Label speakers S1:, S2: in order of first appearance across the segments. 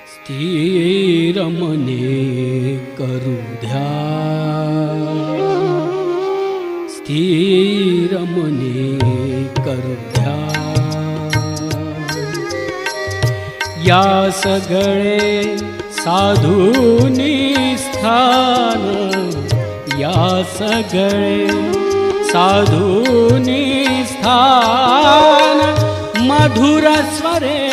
S1: स्थिर मने करू ध्यान, स्थिर मने करू ध्यान। या सगळे साधूनी स्थान, या सगळे साधूनी स्थान। मधुर स्वरे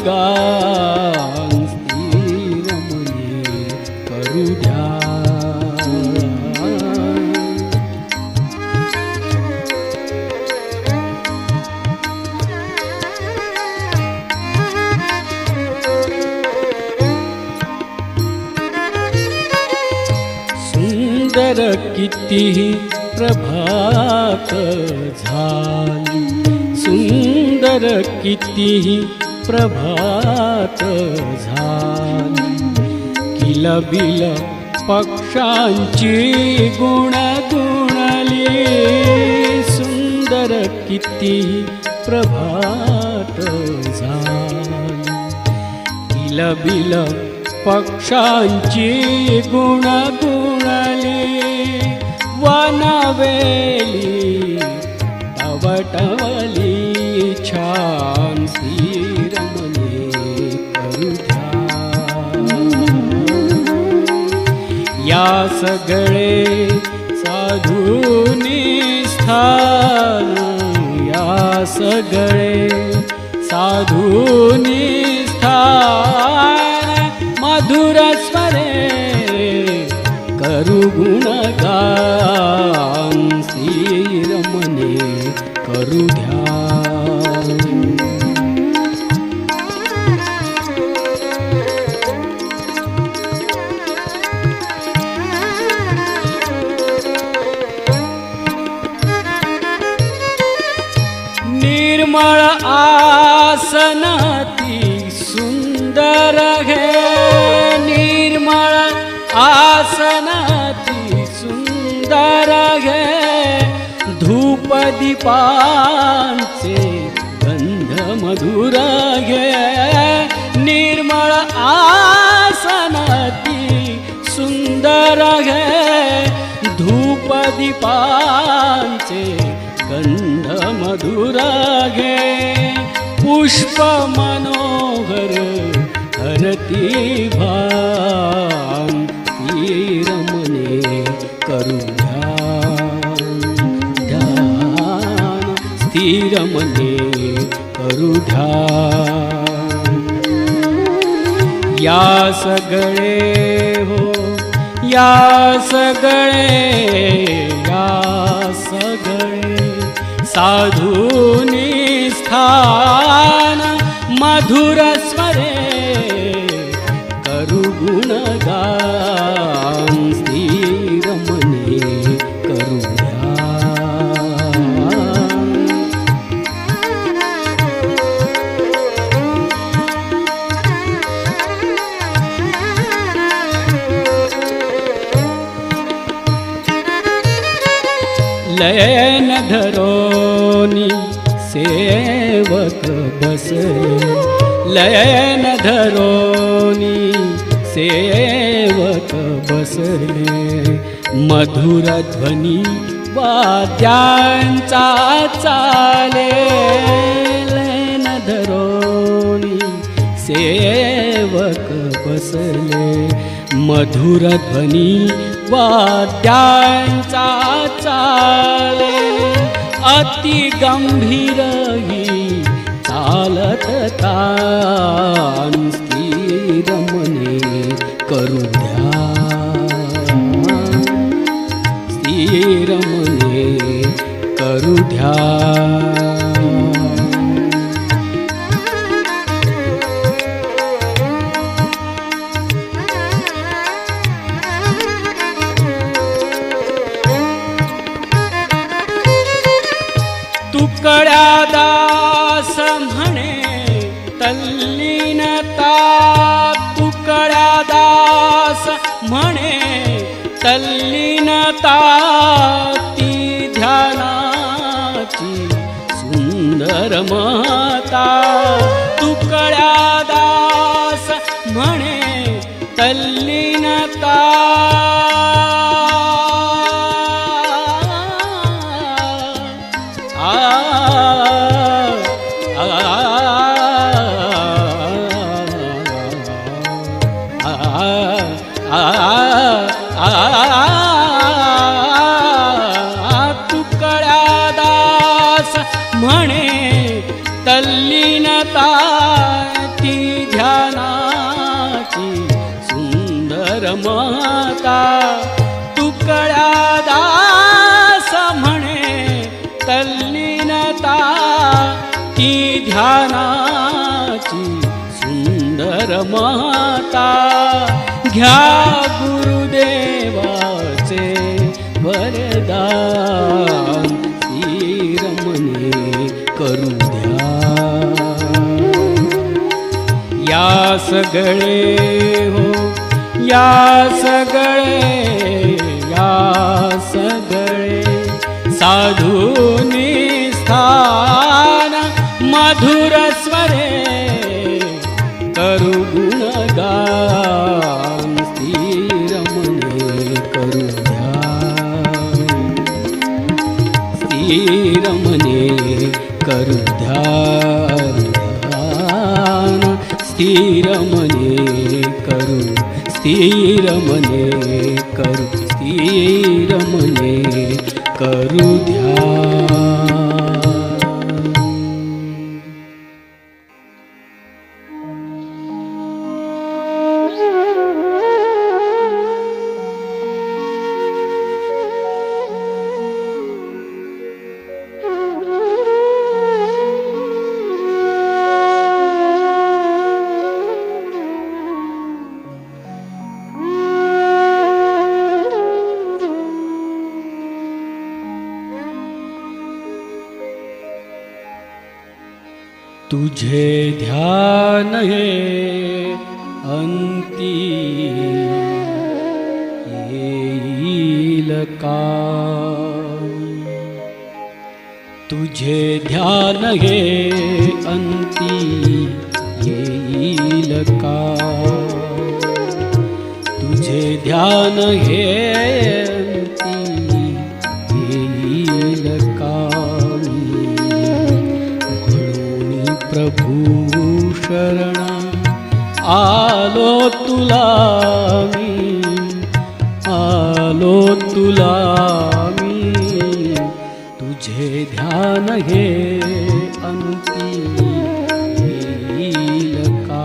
S1: गुणगान, स्थिर मने करू ध्यान। सुंदर किती प्रभात झाली, सुंदर किती प्रभात झाली। किलबिल पक्षांची गुणगुणली, सुंदर किती प्रभात झाली। किलबिल पक्षांची गुणगुणली, वनवेली टवटवली छान। स्थिर मने करू ध्यान। या सगळे साधूनी स्थान, या सगळे साधूनी स्थान मधुर स्वरे करू गुणगान श्रीरमणे करू ध्यान. निर्मळ आसन ती सुंदर घे, निर्मळ आसन ती सुंदर घे, धूप दीपांचे गंध मधुर घे. निर्मळ आसन ती सुंदर घे, धूप दीपांचे गंध मधुर घे. पुष्प मनोहर हरती भान श्रीरमणे करू ध्यान. ध्यान श्रीरमणे करू ध्यान. या सगळे हो या सगळे या सगळे साधूनी स्थान मधुर स्वरे करू गुणगान श्रीरमणे करू ध्यान. लयन धरोनी सेवक बसले, लयन धरोनी सेवक बसले, मधुर ध्वनी वाद्यांचा चाले. लयन धरोनी सेवक बसले, मधुर ध्वनी वाद्यांचा चाले. अति गंभीर ही चालत तान श्रीरमणे करू ध्यान. श्रीरमणे करू ध्यान. तुकड्या दास म्हणे तल्लीनता, तुकड्या दास म्हणे तल्लीनता, ती ध्यानाची सुंदर महता. तुकड्या दास म्हणे तल्लीनता, तुकड्या दास म्हणे तल्लीनता, ती ध्यानाची सुंदर महता. तुकड्या दास म्हणे तल्लीनता, ती ध्यानाची सुंदर महता. घ्या गुरुदेवाचे वरदान श्रीरमणे करू ध्यान. या सगळे हो या सगळे या सगळे साधूनी स्थान मधुर स्वरे करू गुणगान श्रीरमणे करू ध्यान. श्रीरमणे करू ध्यान. स्थिरमने करू स्थिरमने करू स्थिरमने करू ध्यान. तुझे ध्यान हे अंती येईल का? तुझे ध्यान हे अंती येईल का? तुझे ध्यान हे अंती येईल का? म्हणून प्रभू शरण आलो तुला मी, आलो तुला मी. तुझे ध्यान हे अंती येईल का?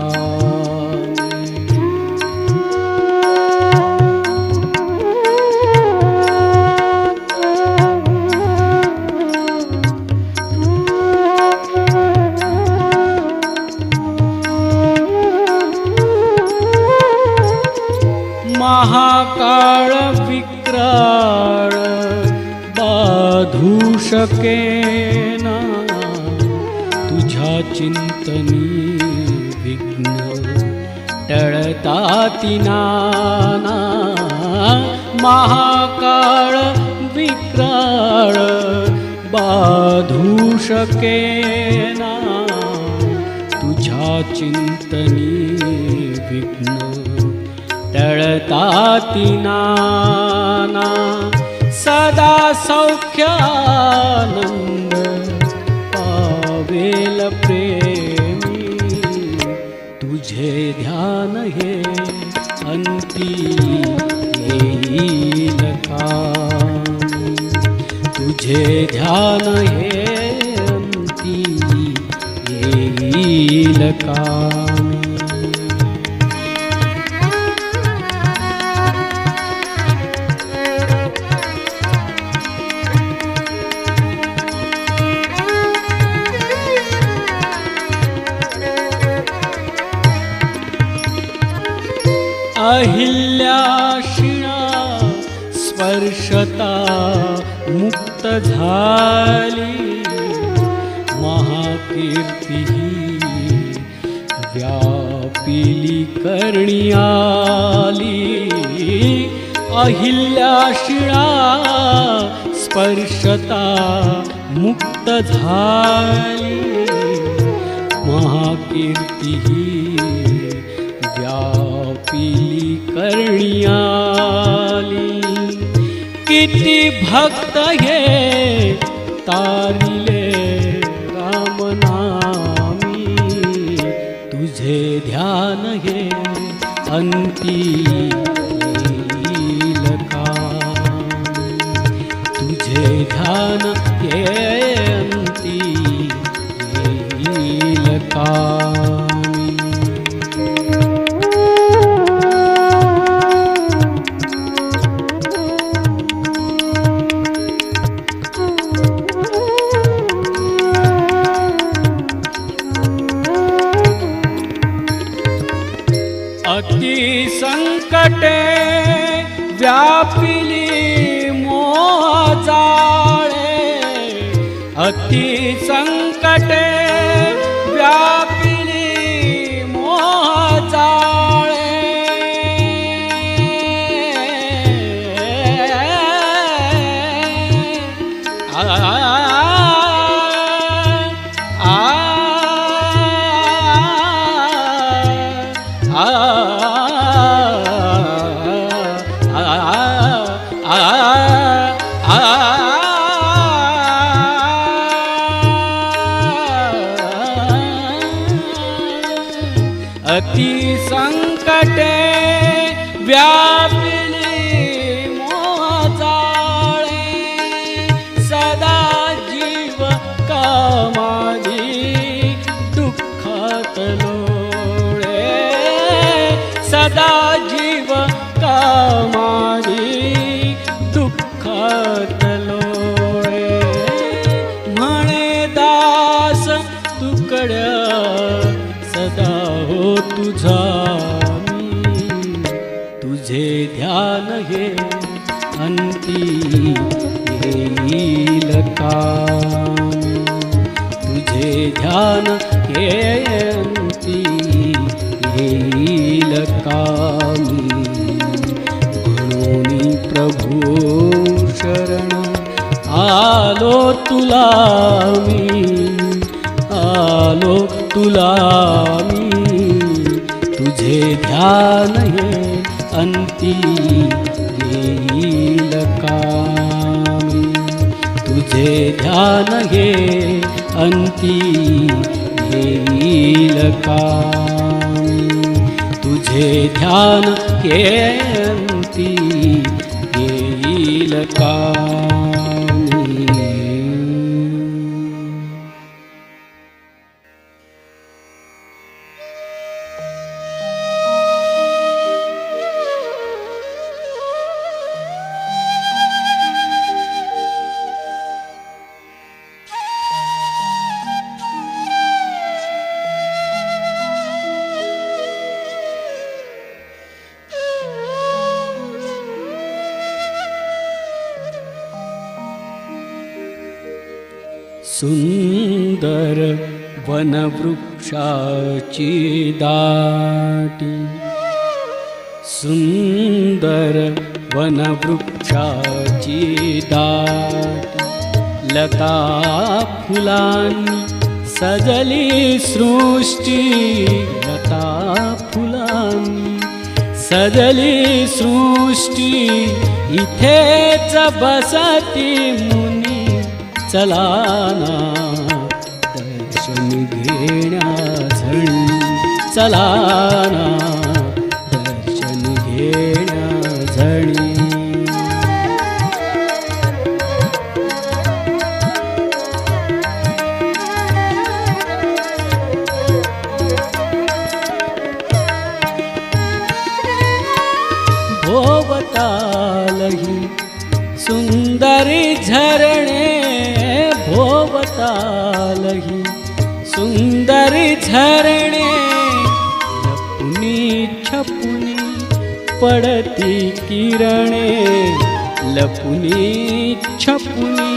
S1: महाकाळ विक्राळ बाधू शकेना, तुझ्या चिंतनी विघ्न टळताती नाना. महाकाळ विक्राळ बाधू शकेना, तुझ्या चिंतनी विघ्न टळताती नाना. सदा सौख्यानंद पावेल प्रेमी, तुझे ध्यान हे अंती येईल का? तुझे ध्यान हे अंती येईल का? अहिल्याशिणा स्पर्शता मुक्त झाली, महाकीर्ती व्यापिली करण्याली. अहिल्याशिणा स्पर्शता मुक्त झाली, महाकीर्ती व्यापिली करण्याली. किती भक्त हे तारिले रामनामी, तुझे ध्यान हे अंती येईल का? तुझे ध्यान हे अंती येईल का? अति संकटे व्यापिली मोहजाळे, अति संकटे व्यापिली मोहजाळे. अति संकटे व्यापिली मोहजाळे, सदा जीव कामादी दुःखात लोळे. सदा जीव कामादी दुःखात लोळे. म्हणे दास तुकड्या सदा हो तुझा मी, तुझे ध्यान हे अंती येईल का? तुझे ध्यान केयंती येईल कामी. म्हणून प्रभू शरण आलो तुला मी, आलो तुला मी. तुझे ध्यान हे अंती येईल कामी. तुझे ध्यान हे अंती येईल कामी. तुझे ध्यान हे अंती येईल कामी. सुंदर वनवृक्षाची दाटी, सुंदर वनवृक्षाची दाटी. लता फुलांनी सजली सृष्टी, लता फुलांनी सजली सृष्टी. इथेच बसती मुनी चला ना दर्शन घेण्याझणी, चला ना दर्शन घेण्याझणी. भोवतालही सुंदरी झरणे, भोवतालही सुंदरी झरणे. लपुनी छपुनी पडती किरणे, लपुनी छपुनी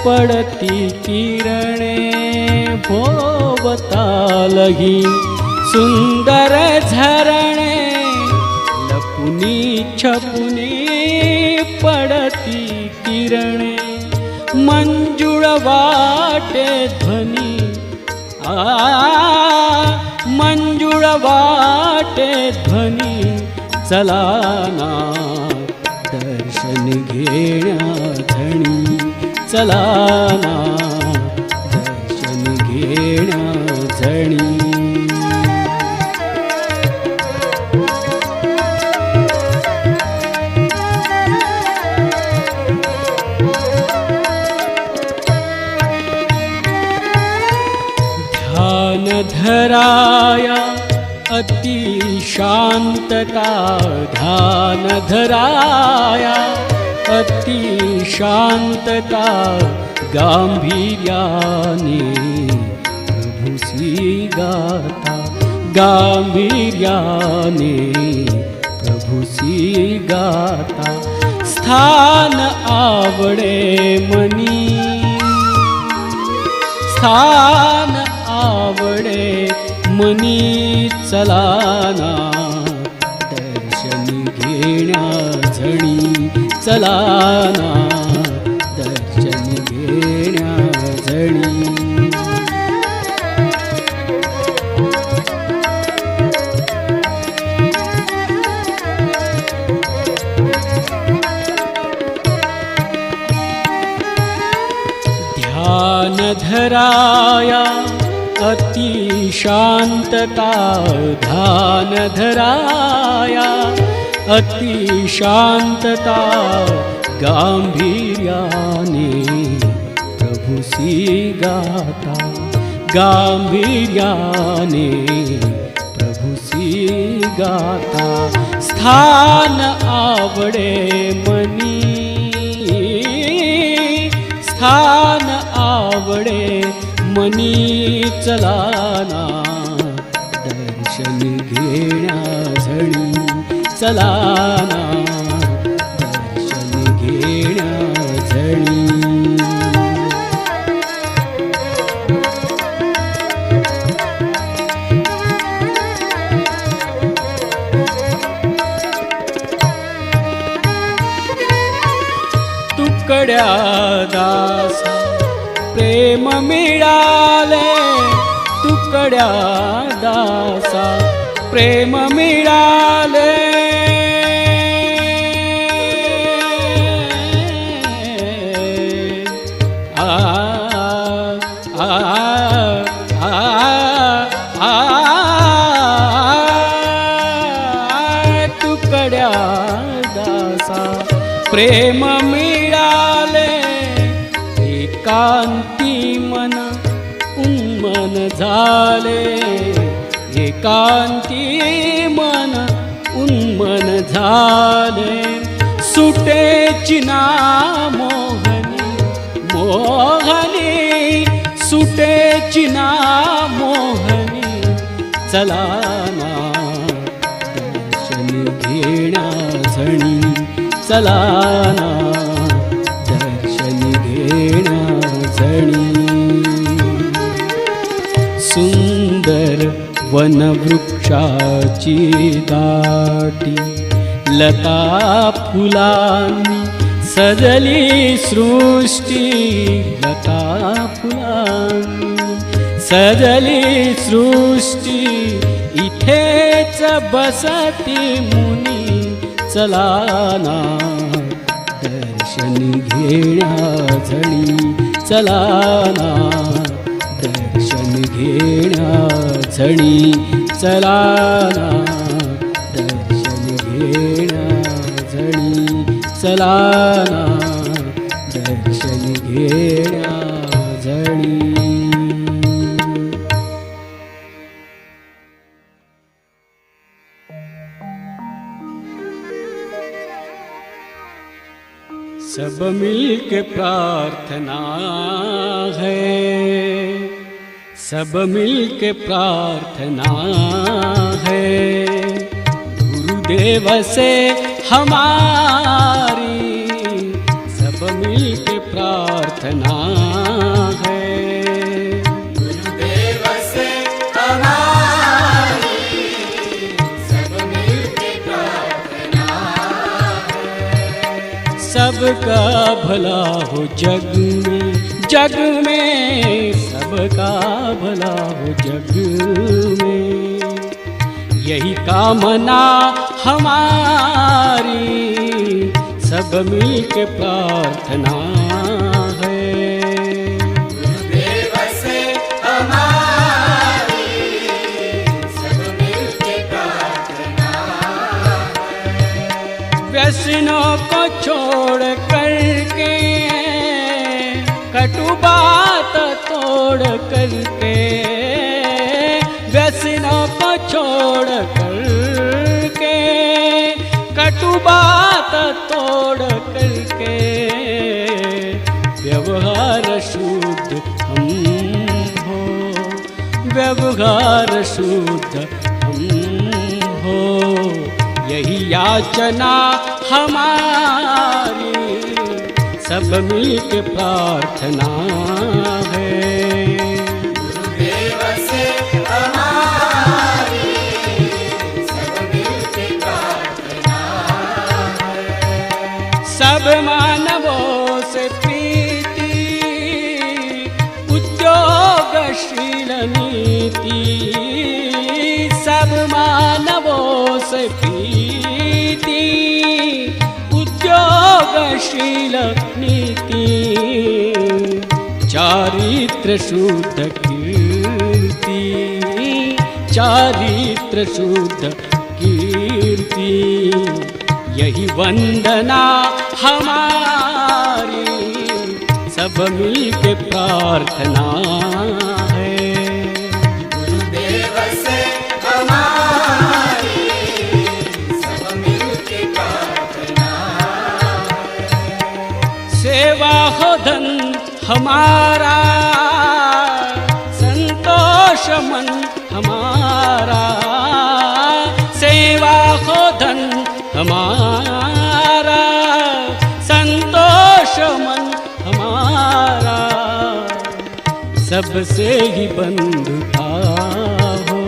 S1: पडती किरणे. भोवतालही सुंदर झरणे, लपुनी छपुनी पडती किरणे. मंजुळ वाटे ध्वनी, मंजुळ वाटे ध्वनी. चला ना दर्शन घेण्याझणी, चला ना दर्शन घेण्याझणी. धराया अति शांतता, ध्यान धराया अति शांतता. गांभीर्याने प्रभुसी गाता, गांभीर्याने प्रभुसी गाता. स्थान आवडे मनी, स्थान आवडे मनी. चला ना दर्शन घेण्याझणी, चला ना दर्शन घेण्याझणी. ध्यान धराया अति शांतता, ध्यान धराया अति शांतता. गांभीर्याने प्रभुसी गाता, गांभीर्याने प्रभुसी गाता. स्थान आवडे मनी, स्थान आवडे मनी. चला ना दर्शन घेण्याझणी, चला ना दर्शन घेण्याझणी. तुकड्या दासा प्रेम मिळाले तुकड्या दासा प्रेम मिळाले आ आ आ आ तुकड्या दासा प्रेम मिळाले एकांती मन उन्मन झाले एकांती मन उन्मन झाले सुटेची ना मोहनी मोहनी सुटेची ना मोहनी चला ना दर्शन घेण्या झणी चला ना दर्शन घेण्या झणी सुंदर वनवृक्षाची दाटी लता फुलांनी सजली सृष्टी लता फुलांनी सजली सृष्टी इथेच बसती मुनी चला ना दर्शन घेण्या झणी चला ना दर्शन घेण्या झणी चला ना दर्शन घेण्या झणी चला ना दर्शन घेण्या झणी सब मिलके प्रार्थना है सब मिलके प्रार्थना है गुरुदेव से हमारी सब मिलके प्रार्थना है
S2: गुरुदेव से हमारी सब मिलके प्रार्थना है
S1: सबका भला हो जग में सबका भला हो जग में यही कामना हमारी सब मिलके प्रार्थना है
S2: गुरुदेव से हमारी सब मिलके प्रार्थना है
S1: व्यसनों को छोड़ करके कटु बात तोड़ करके व्यसनों को छोड़ करके कटु बात तोड़ करके व्यवहार शुद्ध हम हो व्यवहार शुद्ध हम हो यही याचना हमारी सब मिलके प्रार्थना है
S2: गुरुदेव से हमारी सब मिलके प्रार्थना है
S1: सब मानवों से प्रीति उद्योगशील नीति सब मानवों से प्रीति उद्योगशील नीति चारित्र शुद्ध कीर्ति चारित्र शुद्ध कीर्ति यही वंदना हमारी सब मिलके प्रार्थना है
S2: गुरुदेव से हमारी सब मिलके प्रार्थना
S1: सेवा हो धन हमारा संतोष मन हमारा सेवा हो धन हमारा संतोष मन हमारा सबसे ही बंधुता हो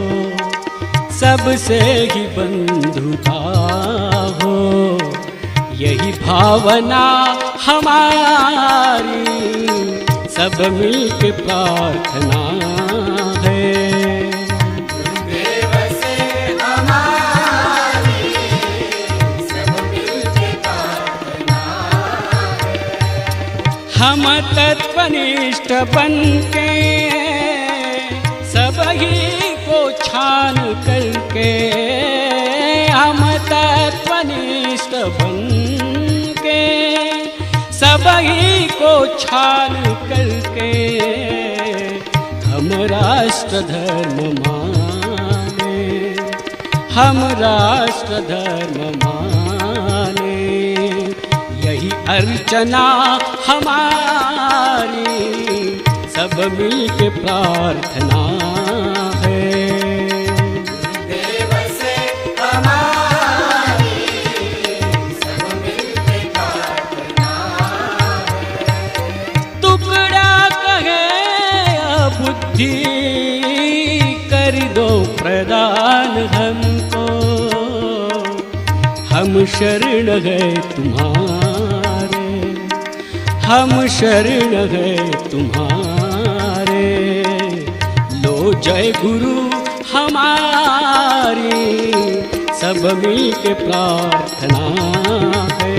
S1: सबसे ही बंधुता हो यही भावना हमारी सब मिलके प्रार्थना है।
S2: गुरुदेव से हमारी सब मिलके प्रार्थना है।
S1: हम तत्वनिष्ठ बन के सब ही को छान करके, हम तत्वनिष्ठ बन के सब ही को छान करके, हम राष्ट्र धर्म माने, हम राष्ट्र धर्म माने। यही अर्चना हमारी सब मिलके प्रार्थना है।
S2: गुरुदेव से हमारी सब मिलके प्रार्थना है।
S1: टुकड़ा कहे बुद्धि कर दो प्रदान हमको, हम शरण है तुम्हारे, हम शरण है तुम्हारे। लो जय गुरु हमारी सब मिलके प्रार्थना है।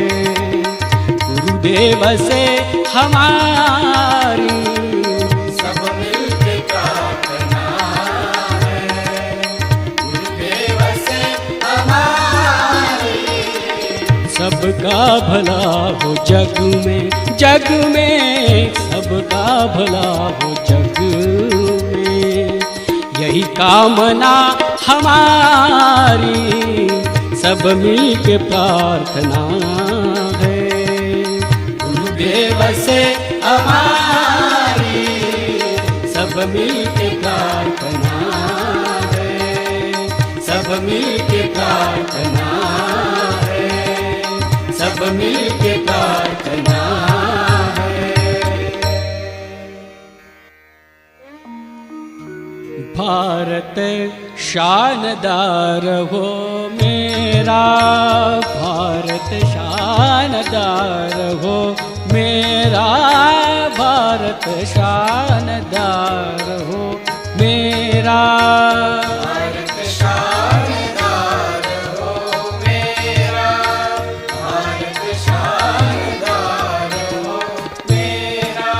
S1: गुरुदेव से हमारी
S2: सब मिलके प्रार्थना है। गुरुदेव से हमारी
S1: सबका भला हो जग में, जग में सबका भला हो जग में। यही कामना हमारी सब मिलके प्रार्थना है। गुरुदेव से हमारी सब मिलके प्रार्थना है, सब मिलके प्रार्थना है, सब मिलके प्रार्थना है। भारत शानदार हो मेरा, भारत शानदार हो मेरा, भारत शानदार हो मेरा।
S2: भारत शानदार हो मेरा, भारत शानदार हो मेरा।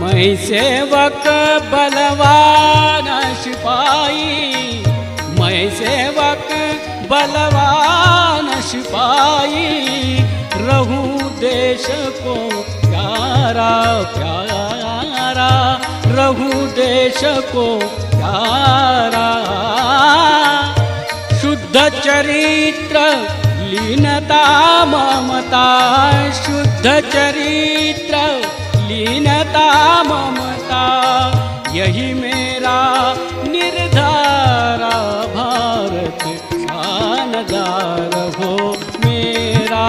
S1: मैं सेवक बलवान सिपाही, मैं सेवक बलवान सिपाही। रहूं देश को प्यारा प्यारा, रहूं देश को प्यारा। शुद्ध चरित्र लीनता ममता, शुद्ध चरित्र लीनता ममता। यही मेरा निर्धारा, भारत शानदार हो मेरा,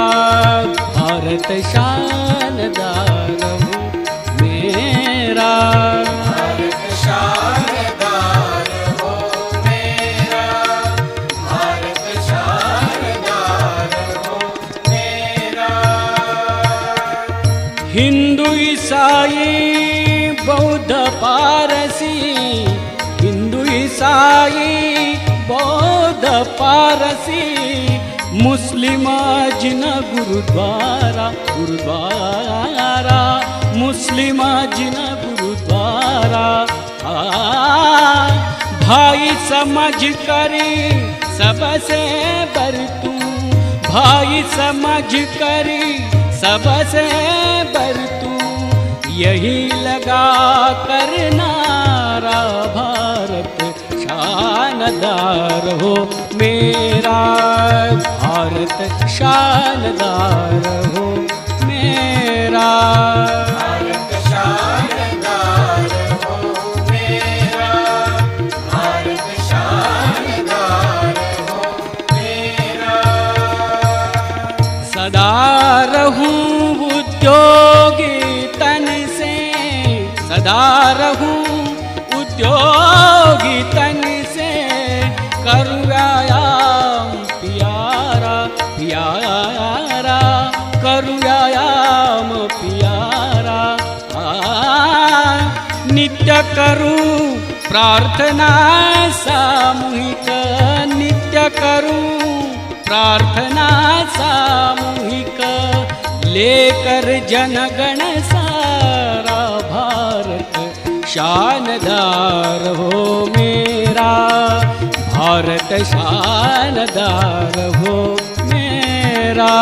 S1: भारत शानदार हो मेरा।
S2: भारत शानदार हो मेरा, भारत शानदार हो मेरा।
S1: हिंदू ईसाई बौद्ध पारसी, हिंदू ईसाई बौद्ध पारसी। मुस्लिम जिन गुरुद्वारा गुरुद्वारा, मुस्लिम जिन गुरुद्वारा। भाई समझ करी सबसे बरतूं, भाई समझ करी सबसे बरतूं। यही लगा कर नारा, भारत शानदार हो मेरा, भारत शानदार हो मेरा।
S2: भारत शानदार हो मेरा, भारत शानदार हो मेरा।
S1: सदा रहूं उद्योगी तन से, सदा रहूं उद्योगी तन से। करूँ व्यायाम प्यारा प्यारा, नित्य करू प्रार्थना सामूहिक, नित्य करू प्रार्थना सामूहिक, लेकर जनगण सारा भारत शानदार हो मेरा, भारत शानदार हो मेरा।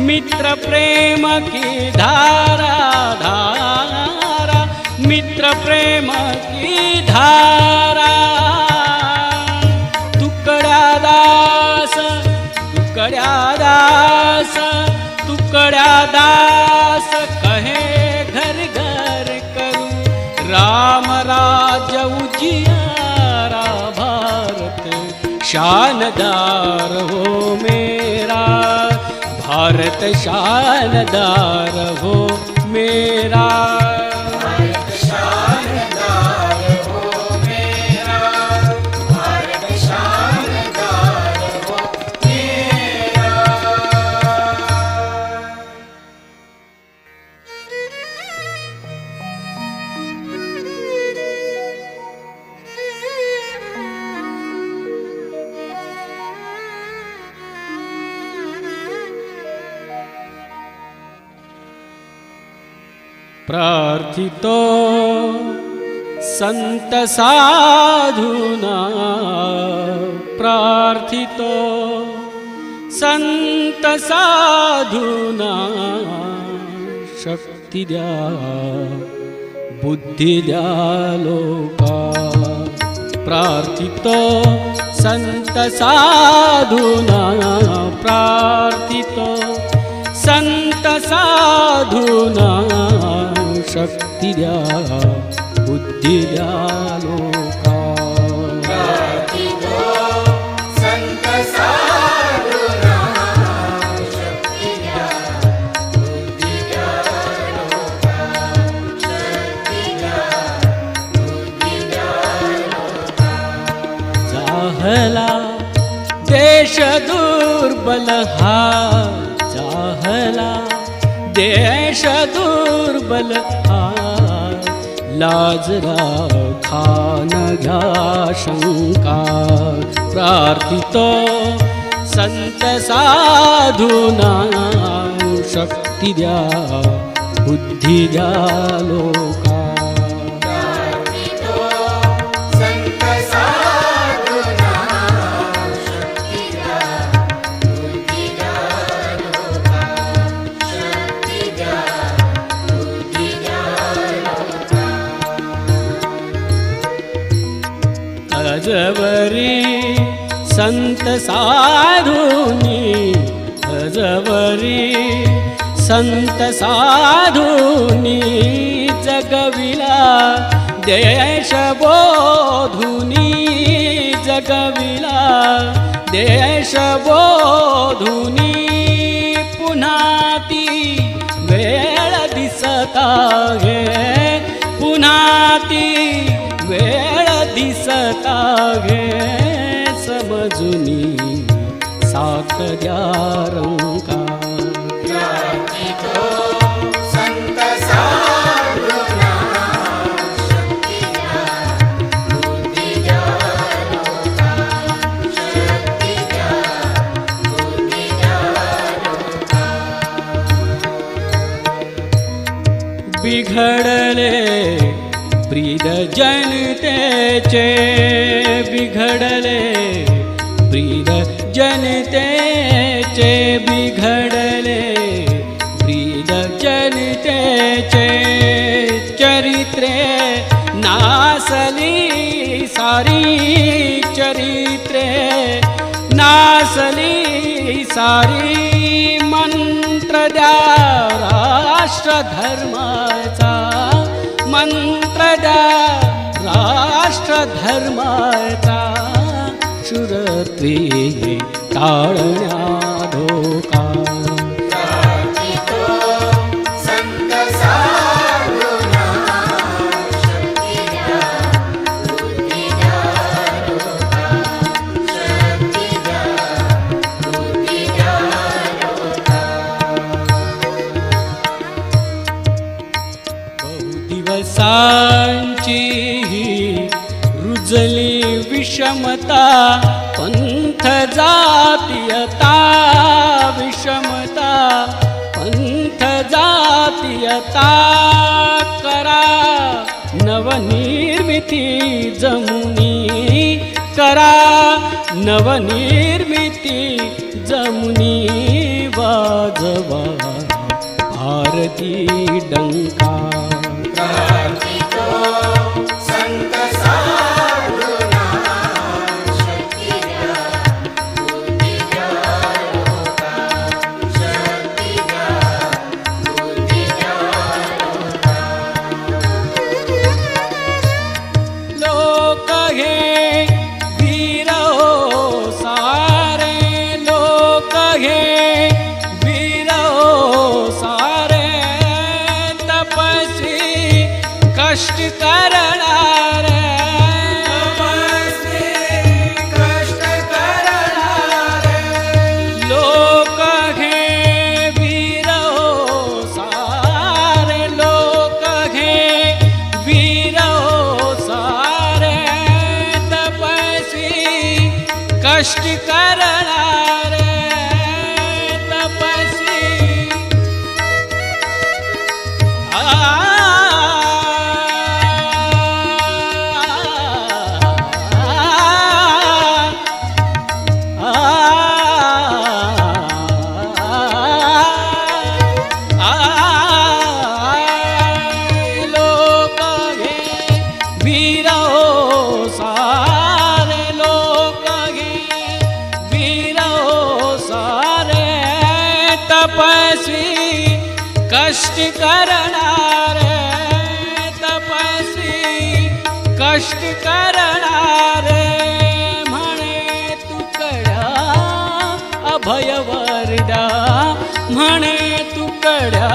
S1: मित्र प्रेम की धारा धारा, मित्र प्रेम की धारा, तुकड्या दास तुकड्या दास तुकड्या दास कहे घर घर करू, राम राज्य उजियारा भारत शानदार हो मेरा, भारत शानदार हो मेरा,
S2: भारत शानदार हो मेरा, भारत शानदार हो मेरा।
S1: प्रार्थितो संत साधूना, प्रार्थितो संत साधूना, शक्ती द्या बुद्धी द्या लोका, प्रार्थितो संत साधूना, प्रार्थितो संत साधूना, शक्ती द्या बुद्धी द्या लोका,
S2: प्रार्थितो संत साधूना, शक्ती द्या बुद्धी द्या लोका, शक्ती द्या बुद्धी द्या लोका।
S1: जाहला देश दुर्बल हा, जाहला देश दुर्बल हा, लाज राखा न घ्या शंका, प्रार्थितो संत साधूना, शक्ती द्या बुद्धी द्या लोका,
S2: प्रार्थितो संत साधूना, शक्ती द्या बुद्धी द्या लोका, शक्ती द्या बुद्धी द्या लोका।
S1: अजवरी संत साधूनी, अजवरी संत साधूनी, जगविला देश बोधुनी, जगविला देश बोधुनी, पुन्हा ती वेळ दिसता गे, पुन्हा ती वेळ दिसता गे, समजुनी साथ द्या रंका,
S2: प्रार्थितो संत साधूना, शक्ती द्या बुद्धी द्या लोका, शक्ती द्या बुद्धी द्या लोका।
S1: बिघडले ब्रीद जनतेचे, बिघडले ब्रीद जनतेचे, बिघडले ब्रीद जनतेचे, चरित्रे नासली सारी, चरित्रे नासली सारी, मंत्र द्या राष्ट्र धर्माचा, मंत्र द्या राष्ट्र धर्माचा, शूरत्वे टाळण्या धोका, विषमता पंथ जातीयता विषमता पंथ जातीयता करा नवनिर्मिती जमुनी करा नवनिर्मिती जमुनी वाजवा भारती डंका
S2: प्रार्थितो संत साधूना शक्ती द्या बुद्धी द्या लोका शक्ती द्या बुद्धी द्या
S1: लोक हे वीर हो सारे लोक हे वीर हो सारे तपस्वी कष्ट करणारे कष्ट करणारे लोक हे वीर हो सारे लोक हे वीर हो सारे तपस्वी कष्ट करणारे तपस्वी लोक हे वीर हो सारे लोक हे वीर हो सारे तपस्वी कष्ट करणारे तपस्वी कष्ट करणारे म्हणे तुकड्या अभय वरदा म्हणे तुकड्या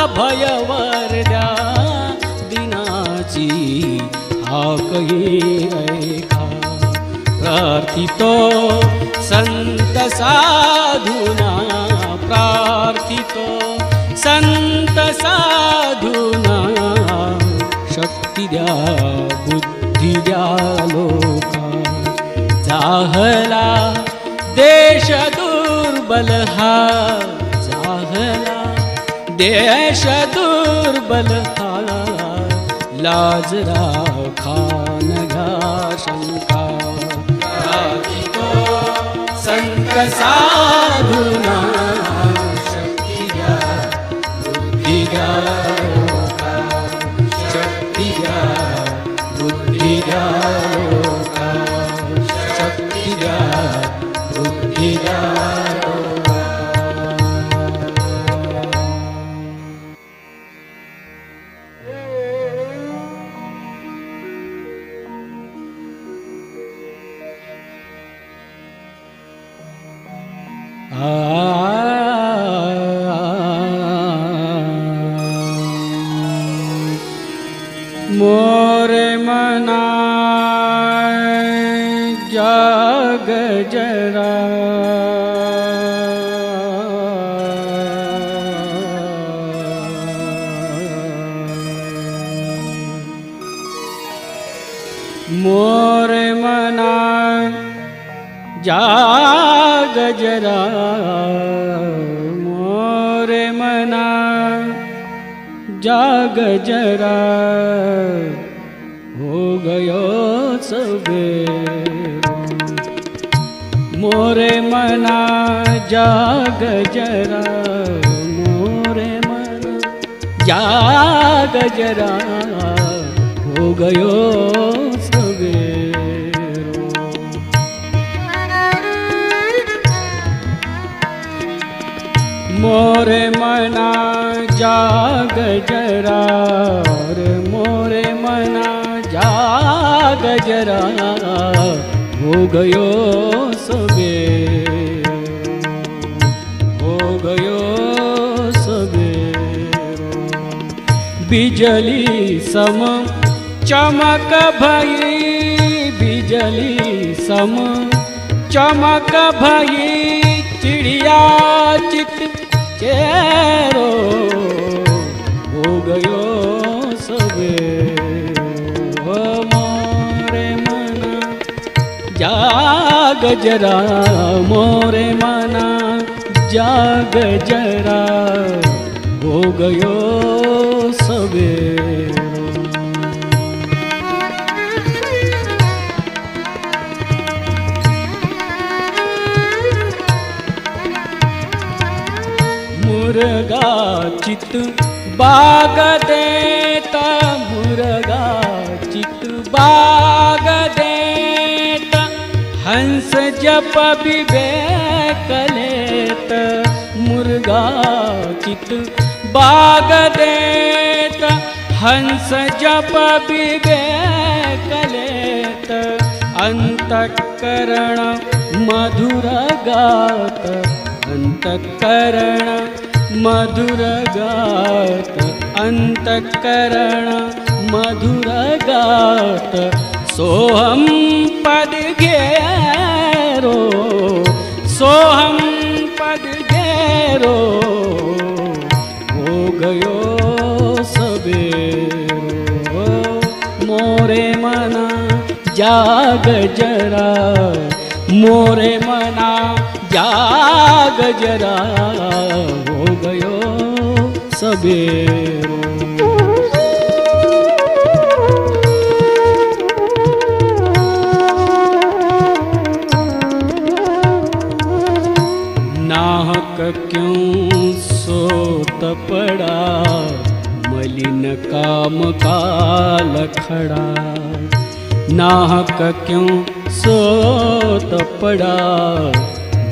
S1: अभय वरदा दिनाची हाकही ऐका प्रार्थितो संत साधूना प्रार्थितो संत साधूना शक्ती द्या बुद्धी द्या लोका जाहला देश दुर्बल हा जाहला देश दुर्बल हा लाज राखा नघा शंका प्रार्थितो संत साधूना शक्ती द्या बुद्धी द्या लोका शक्ती द्या बुद्धी द्या लोका शक्ती द्या बुद्धी द्या मोरे मना जाग जरा मोरे मना जाग जरा मोरे मना जाग जरा हो गयो सवेर मोरे मना जाग जरा मोरे मना जाग जरा हो गयो सवेर मोरे मना जाग जरा रे मोरे मना जाग जरा हो गयो सवेर हो गयो सवेर बिजली सम चमक भई बिजली सम चमक भई चिड़िया चित चेरो हो गयो सवेर मोरे मना जरा मोरे मना जाग जरा हो गयो सवेरो। मुर्गा चित बाग देता मुर्गा चित बाग देता हंस जप विवेक लेत मुर्गा चित बाग देता हंस जप विवेक लेत अंतःकरण मधुर गात अंतःकरण मधुर गात अंतःकरण मधुर गात सोहम पद घेरो सोहम पद घेरो हो गयो सवेरो। मोरे मना जाग जरा मोरे मना जाग जरा हो गयो सवेरो। नाहक क्यों सोत पड़ा मलिन काम काल खड़ा नाहक क्यों सोत पड़ा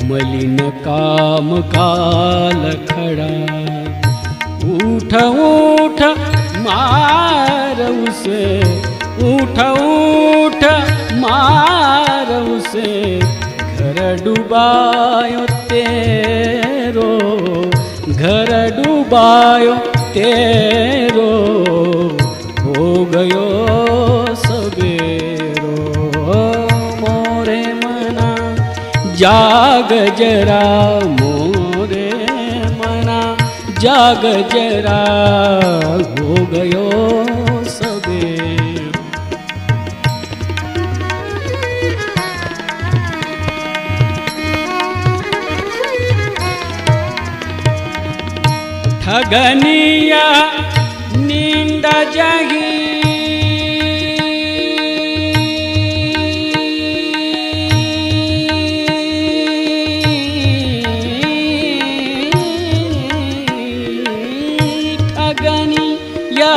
S1: मलिन काम काल खड़ा। उठ उठ मार उसे उठ उठ मार उसे घर डुबायो तेरो घर डुबायो तेरो हो गयो सवेरो। मोरे मना जाग जरा मोरे मना जाग जरा हो गयो सवेरो। ठगनिया नींद जगी ठगनिया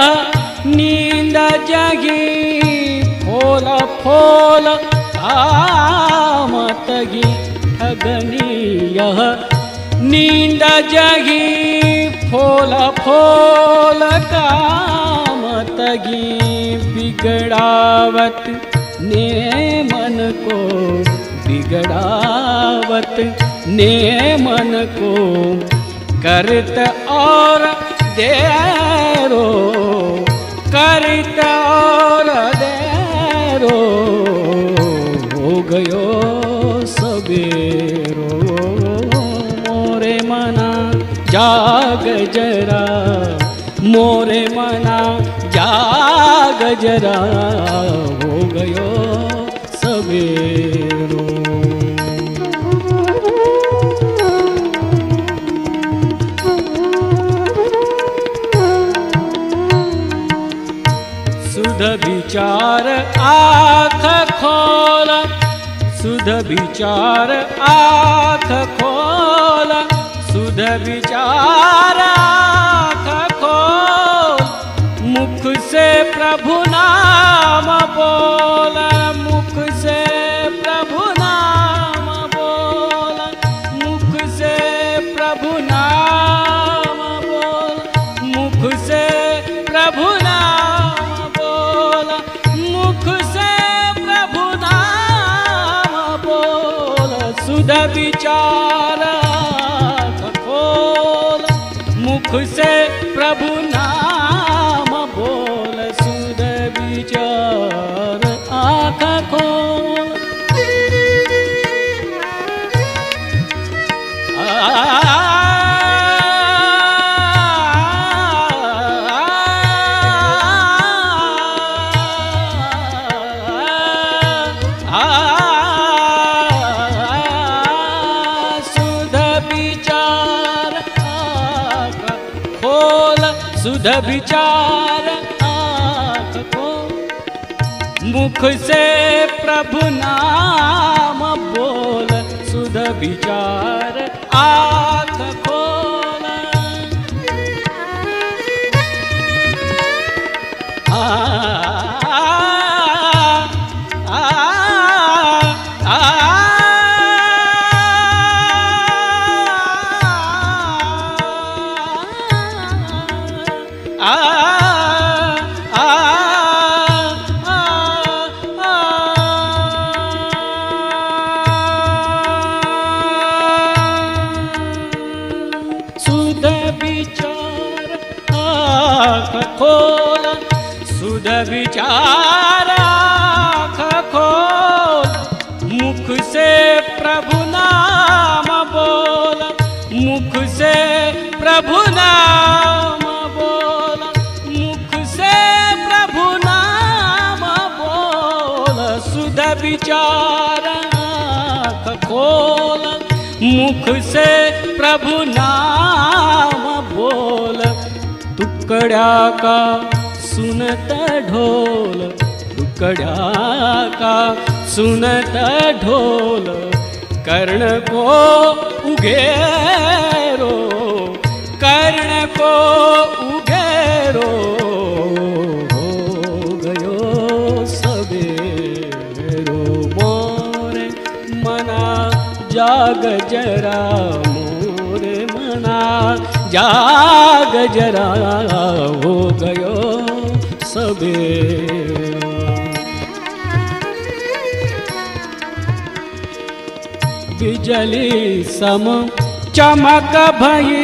S1: नींद जगी फोल फोल आमतगी ठगनिया नींद जगी फोल फोल कामतगी बिगड़ावत ने मन को बिगड़ावत ने मन को करत और देरो करत और देरो हो गयो सवेरो। मोरे मना जाग जरा मोरे मना जाग जरा हो गयो सवेरो। सुध विचार आँख खोल सुध विचार आँख खोल सुध विचार आँख खोल मुख से प्रभु नाम बोल मुख से प्रभु नाम बोल मुख से प्रभु नाम बोल मुख से प्रभु नाम बोल मुख से प्रभु नाम बोल सुध विचार मुख से प्रभु नाम बोल सुध विचार आँख खोल। सुध विचार आँख को, मुख से प्रभु नाम बोल, सुध विचार आँख खोल। सुध विचार आँख खोल, सुध विचार आँख खोल, मुख से प्रभु नाम बोल, मुख से प्रभु नाम बोल, मुख से प्रभु नाम बोल, सुध विचार आँख खोल, मुख से प्रभु नाम बोल। टुकड़ा का सुनत ढोल, टुकड़ा का सुनत ढोल, कर्ण को उगेरो, कर्ण को उगेरो, हो गयो सबेरो। मोरे मना जाग जरा, मोरे मना जाग जरा, हो गयो सबेरो। बिजली सम चमक भई,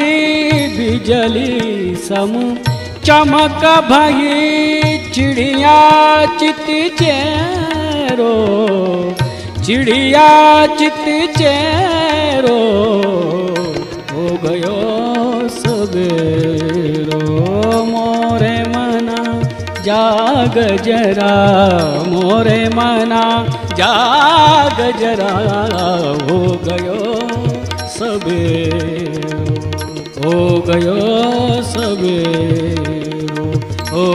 S1: बिजली सम चमक भई, चिड़िया चित चेरो, चिड़िया चित चेरो, हो गयो सबेरो। मोरे मना जाग जरा, मोरे मना जाग जरा, हो गयो सबेरो, हो गयो सबेरो, हो